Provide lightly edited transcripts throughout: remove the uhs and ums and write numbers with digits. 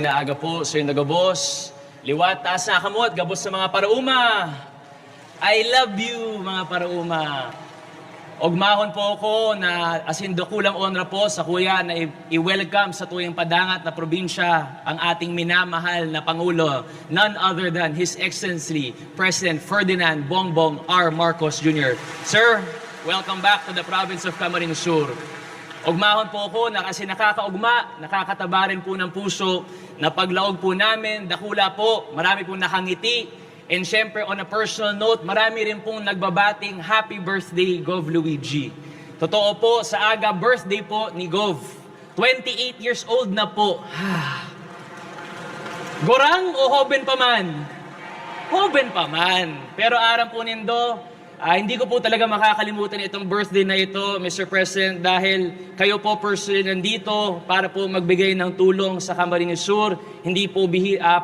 Naaga po sa nagabos, liwat taas na kamot, gabos sa mga parauma. I love you mga parauma. Ogmahon po ako na asindukulang honra po sa kuya na i-welcome sa tuyang padangat na probinsya ang ating minamahal na Pangulo, none other than His Excellency President Ferdinand Bongbong R. Marcos Jr. Sir, welcome back to the province of Camarines Sur. Ogmahon po ako na kasi nakakaugma, nakakataba rin po ng puso, na paglaog po namin, dakula po, marami po nakangiti. And syempre, on a personal note, marami rin pong nagbabating happy birthday, Gov. Luigi. Totoo po, sa aga birthday po ni Gov. 28 years old na po. Gorang o hoben pa man? Hoben pa man. Pero aram po nindo, hindi ko po talaga makakalimutan itong birthday na ito, Mr. President, dahil kayo po personally nandito para po magbigay ng tulong sa Camarines Sur. Hindi po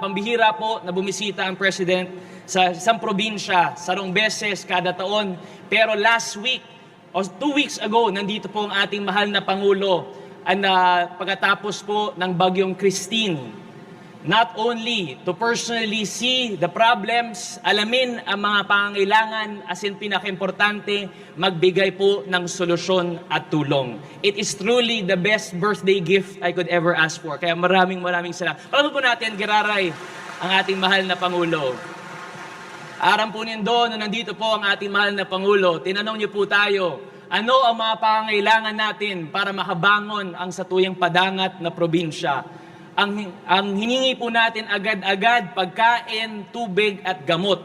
pambihira po na bumisita ang President sa isang probinsya, sarong beses kada taon. Pero last week, o 2 weeks ago, nandito po ang ating mahal na Pangulo pagkatapos po ng bagyong Christine. Not only to personally see the problems, alamin ang mga pangangailangan, as in pinaka-importante, magbigay po ng solusyon at tulong. It is truly the best birthday gift I could ever ask for. Kaya maraming salamat. Palaman po natin, Giraray, ang ating mahal na Pangulo. Aram po nindo na nandito po ang ating mahal na Pangulo. Tinanong niyo po tayo, ano ang mga pangangailangan natin para makabangon ang satuyang padangat na probinsya? Ang hiningi po natin agad-agad, pagkain, tubig at gamot.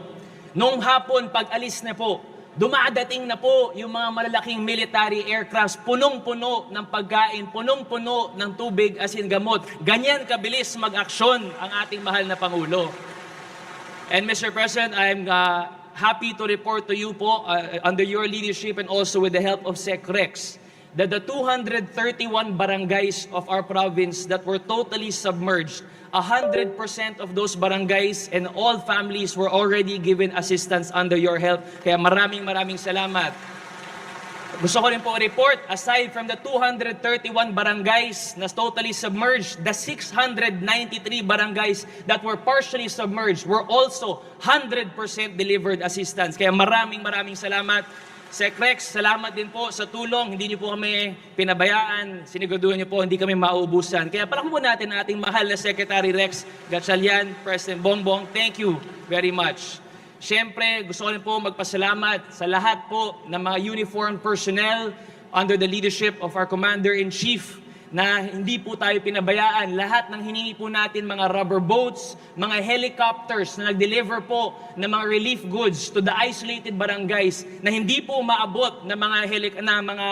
Noong hapon, pag alis na po, dumadating na po yung mga malalaking military aircrafts, punong-puno ng pagkain, punong-puno ng tubig as in gamot. Ganyan kabilis mag-aksyon ang ating mahal na Pangulo. And Mr. President, I'm happy to report to you po, under your leadership and also with the help of Sec Rex, that the 231 barangays of our province that were totally submerged, 100% of those barangays and all families were already given assistance under your help. Kaya maraming salamat. Gusto ko rin po report, aside from the 231 barangays na totally submerged, the 693 barangays that were partially submerged were also 100% delivered assistance. Kaya maraming salamat. Sec Rex, salamat din po sa tulong. Hindi niyo po kami pinabayaan. Siniguduhan niyo po, hindi kami mauubusan. Kaya palakpan po natin ang ating mahal na Secretary Rex Gatchalian, President Bongbong. Thank you very much. Siyempre, gusto ko rin po magpasalamat sa lahat po ng mga uniformed personnel under the leadership of our Commander-in-Chief na hindi po tayo pinabayaan. Lahat ng hiningi po natin, mga rubber boats, mga helicopters na nag-deliver po ng mga relief goods to the isolated barangays na hindi po maabot ng mga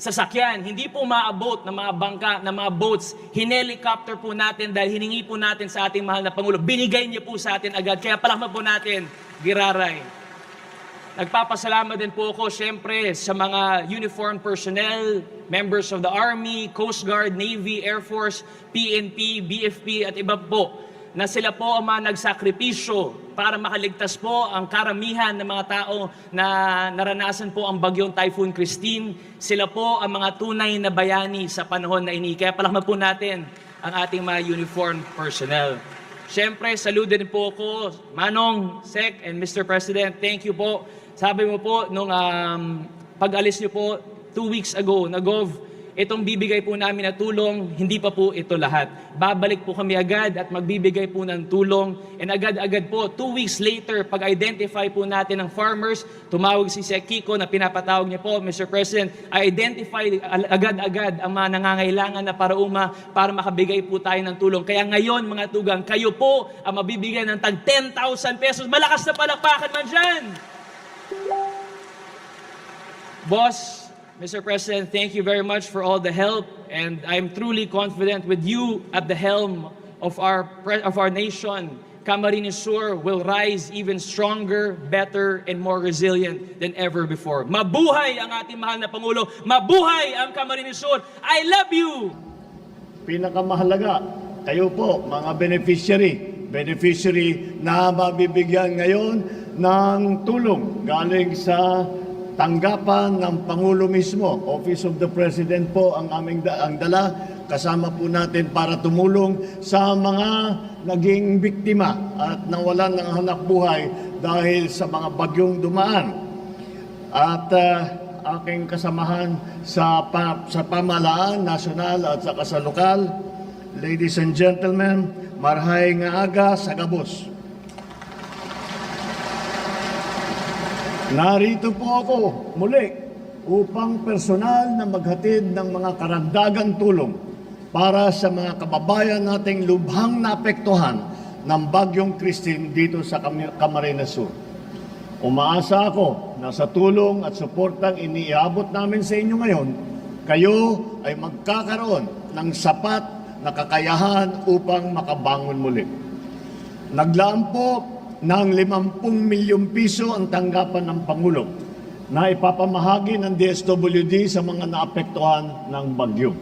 sasakyan, hindi po maabot ng mga bangka, ng mga boats. Hinelicopter po natin dahil hiningi po natin sa ating mahal na Pangulo. Binigay niyo po sa atin agad. Kaya palakpan po natin, Giraray. Nagpapasalamat din po ako siyempre sa mga uniformed personnel, members of the Army, Coast Guard, Navy, Air Force, PNP, BFP at iba po na sila po ang mga nagsakripisyo para makaligtas po ang karamihan ng mga tao na naranasan po ang bagyong Typhoon Christine. Sila po ang mga tunay na bayani sa panahon na ini. Kaya palakpan po natin ang ating mga uniformed personnel. Siyempre, saludo din po ako, Manong, Sec, and Mr. President. Thank you po. Sabi mo po, nung pag-alis niyo po 2 weeks ago na Gov, itong bibigay po namin na tulong, hindi pa po ito lahat. Babalik po kami agad at magbibigay po ng tulong. And agad-agad po, 2 weeks later, pag-identify po natin ng farmers, tumawag si Sec Kiko na pinapatawag niya po, Mr. President, identify agad-agad ang mga nangangailangan na parauma para makabigay po tayo ng tulong. Kaya ngayon, mga tugang, kayo po ang mabibigyan ng tag 10,000 pesos. Malakas na palakpakan man dyan! Boss, Mr. President, thank you very much for all the help, and I'm truly confident with you at the helm of our nation. Camarines Sur will rise even stronger, better, and more resilient than ever before. Mabuhay ang ating mahal na Pangulo! Mabuhay ang Camarines Sur! I love you! Pinakamahalaga, kayo po, mga beneficiary na mabibigyan ngayon ng tulong galing sa tanggapan ng Pangulo mismo. Office of the President po ang aming ang dala. Kasama po natin para tumulong sa mga naging biktima at nawalan ng hanap buhay dahil sa mga bagyong dumaan. At aking kasamahan sa pamahalaan, nasyonal at saka sa lokal, ladies and gentlemen, marhay nga aga sa gabos. Narito po ako muli upang personal na maghatid ng mga karagdagang tulong para sa mga kababayan nating lubhang naapektuhan ng Bagyong Christine dito sa Camarines Sur. Umaasa ako na sa tulong at suportang iniabot namin sa inyo ngayon, kayo ay magkakaroon ng sapat na kakayahan upang makabangon muli. Naglaan po ng 50 milyong piso ang tanggapan ng Pangulo na ipapamahagi ng DSWD sa mga naapektuhan ng bagyo.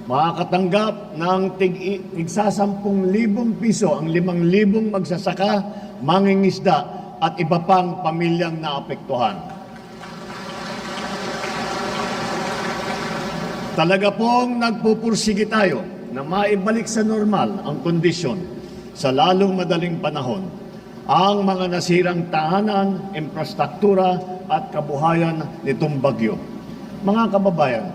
Makakatanggap ng tigsa 10,000 piso ang 5,000 magsasaka, mangingisda at iba pang pamilyang naapektuhan. Talaga pong nagpupursige tayo na maibalik sa normal ang kondisyon sa lalong madaling panahon ang mga nasirang tahanan, infrastruktura at kabuhayan nitong bagyo. Mga kababayan,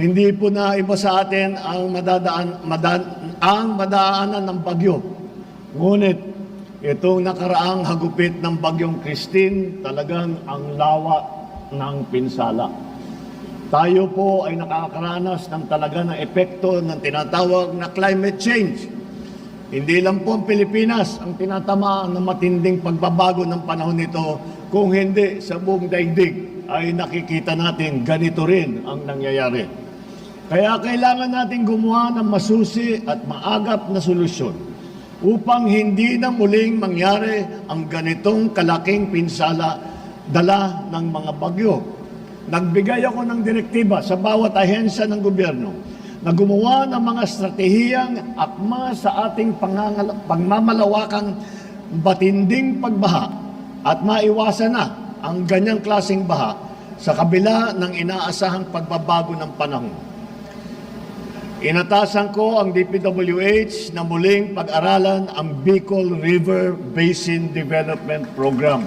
hindi po na iba sa atin ang madaanan ng bagyo. Ngunit itong nakaraang hagupit ng Bagyong Christine, talagang ang lawa ng pinsala. Tayo po ay nakakaranas ng talaga ng epekto ng tinatawag na climate change. Hindi lang po ang Pilipinas ang tinatamaan ng matinding pagbabago ng panahon nito, kung hindi sa buong daigdig ay nakikita natin ganito rin ang nangyayari. Kaya kailangan natin gumawa ng masusi at maagap na solusyon upang hindi na muling mangyari ang ganitong kalaking pinsala dala ng mga bagyo. Nagbigay ako ng direktiba sa bawat ahensya ng gobyerno na gumawa ng mga estratehiyang akma sa ating pagmamalawakang batinding pagbaha at maiwasan na ang ganyang klaseng baha sa kabila ng inaasahang pagbabago ng panahon. Inatasan ko ang DPWH na muling pag-aralan ang Bicol River Basin Development Program.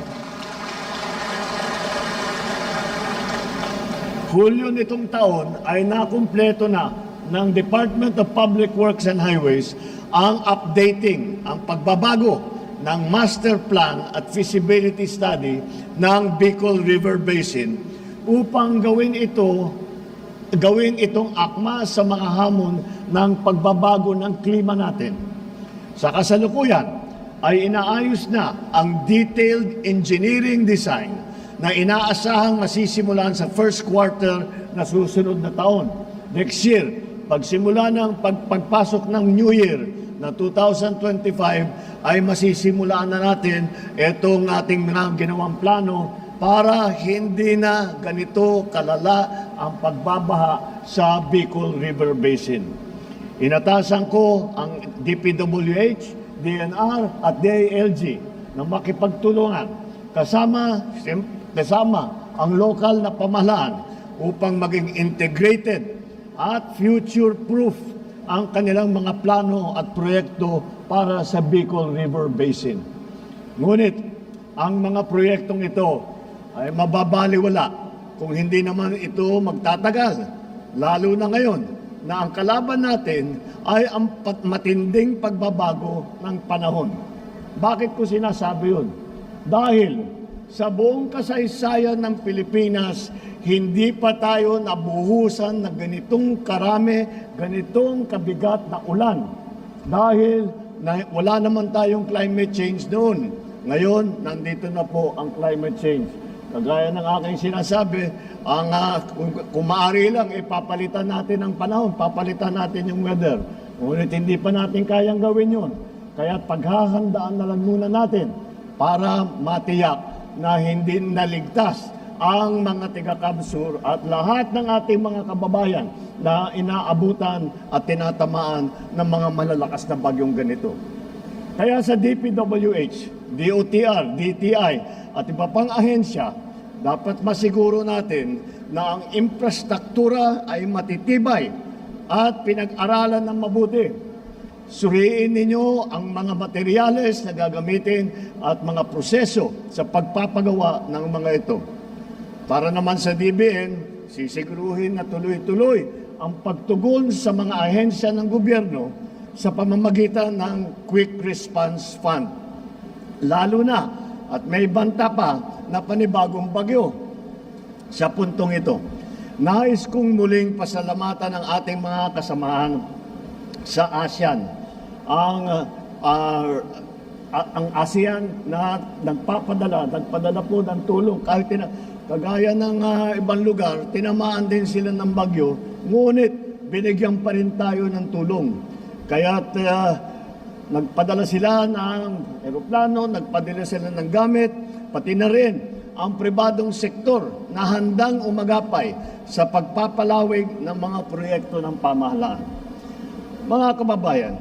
Hulyo nitong taon ay nakumpleto na ng Department of Public Works and Highways ang updating, ang pagbabago ng master plan at feasibility study ng Bicol River Basin upang gawin itong akma sa mga hamon ng pagbabago ng klima natin. Sa kasalukuyan ay inaayos na ang detailed engineering design na inaasahang masisimulan sa first quarter na susunod na taon. Next year, pagsimula ng pagpasok ng New Year na 2025 ay masisimulaan na natin itong ating mga ginawang plano para hindi na ganito kalala ang pagbabaha sa Bicol River Basin. Inatasan ko ang DPWH, DNR at DILG na makipagtulungan kasama ang lokal na pamahalaan upang maging integrated at future-proof ang kanilang mga plano at proyekto para sa Bicol River Basin. Ngunit, ang mga proyektong ito ay mababaliwala kung hindi naman ito magtatagal, lalo na ngayon na ang kalaban natin ay ang matinding pagbabago ng panahon. Bakit ko sinasabi yun? Dahil sa buong kasaysayan ng Pilipinas, hindi pa tayo nabuhusan ng ganitong karami, ganitong kabigat na ulan. Dahil wala naman tayong climate change noon. Ngayon, nandito na po ang climate change. Kagaya ng aking sinasabi, kung maaari lang, papalitan natin ang panahon, papalitan natin yung weather. Ngunit hindi pa natin kayang gawin yun. Kaya paghahandaan na lang muna natin para matiyak na hindi naligtas ang mga taga-Kamsur at lahat ng ating mga kababayan na inaabutan at tinatamaan ng mga malalakas na bagyong ganito. Kaya sa DPWH, DOTR, DTI at iba pang ahensya, dapat masiguro natin na ang infrastruktura ay matitibay at pinag-aralan ng mabuti. Suriin ninyo ang mga materyales na gagamitin at mga proseso sa pagpapagawa ng mga ito. Para naman sa DBM, sisiguruhin na tuloy-tuloy ang pagtugon sa mga ahensya ng gobyerno sa pamamagitan ng Quick Response Fund. Lalo na at may banta pa na panibagong bagyo. Sa puntong ito, nais kong muling pasalamatan ang ating mga kasamahan sa ASEAN. Ang ASEAN na nagpadala po ng tulong kahit kagaya ng ibang lugar, tinamaan din sila ng bagyo, ngunit binigyan pa rin tayo ng tulong. Kaya't nagpadala sila ng eroplano, nagpadala sila ng gamit, pati na rin ang pribadong sektor na handang umagapay sa pagpapalawig ng mga proyekto ng pamahalaan. Mga kababayan,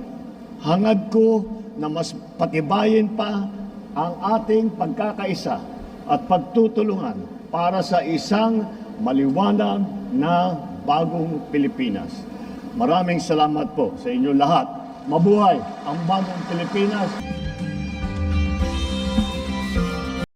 hangad ko na mas patibayin pa ang ating pagkakaisa at pagtutulungan para sa isang maliwanag na bagong Pilipinas. Maraming salamat po sa inyo lahat. Mabuhay ang bagong Pilipinas.